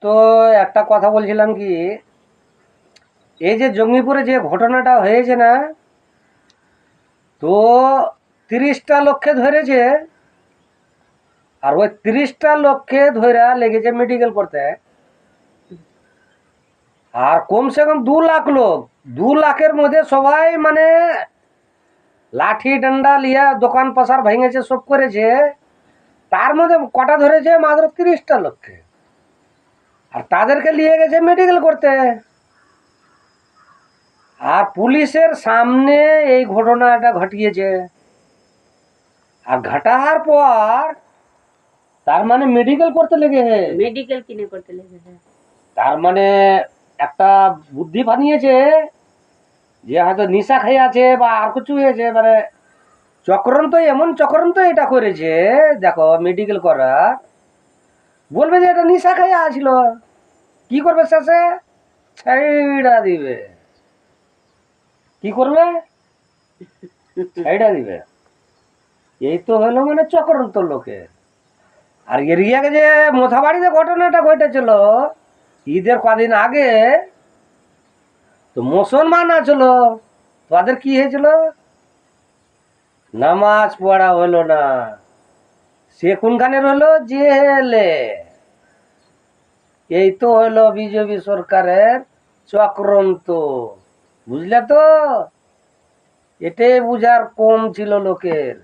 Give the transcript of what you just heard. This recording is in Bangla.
তো একটা কথা বলছিলাম কি, এই যে জঙ্গিপুরে যে ঘটনাটা হয়েছে না, তো 30টা লোককে ধরেছে। আর ওই 30টা লোককে ধরে লেগেছে মেডিকেল করতে। আর কমসে কম 2 লাখ লোক, 2 লাখের মধ্যে সবাই মানে লাঠি ডান্ডা লিয়া দোকান পাশার ভেঙেছে, সব করেছে। তার মধ্যে কটা ধরেছে মাত্র 30টা লোককে, আর তাদেরকে নিয়ে গেছে মেডিকেল করতে। আর পুলিশের সামনে এই ঘটনাটা ঘটিয়েছে। আর ঘটার পর তার মানে মেডিকেল করতে লেগে, মেডিকেল কিনে করতে লেগেছে। তার মানে একটা বুদ্ধি বানিয়েছে যে হয়তো নিশা খেয়ে আছে বা আর কিছু হয়েছে, মানে চক্রান্ত, এমন চক্রান্ত এটা করেছে। দেখো মেডিকেল করা বলবে যে এটা নিশা খেয়ে আসছিল, কি করবে শেষে? ছেড়া দিবে। কি করবে? ছেড়া দিবে। এই তো হলো মানে চক্রান্ত লোকের। আর এরিয়াকে যে মোথাবাড়িতে ঘটনাটা ঘটেছিল ঈদের কদিন আগে, তো মুসলমান আছিল, তাদের কি হয়েছিল? নামাজ পড়া হলো না, সে কোনখানে রইলো? জেলে। এই তো হলো বিজেপি সরকারের চক্রান্ত, বুঝলে তো? এটাই বুঝার কম ছিল লোকের।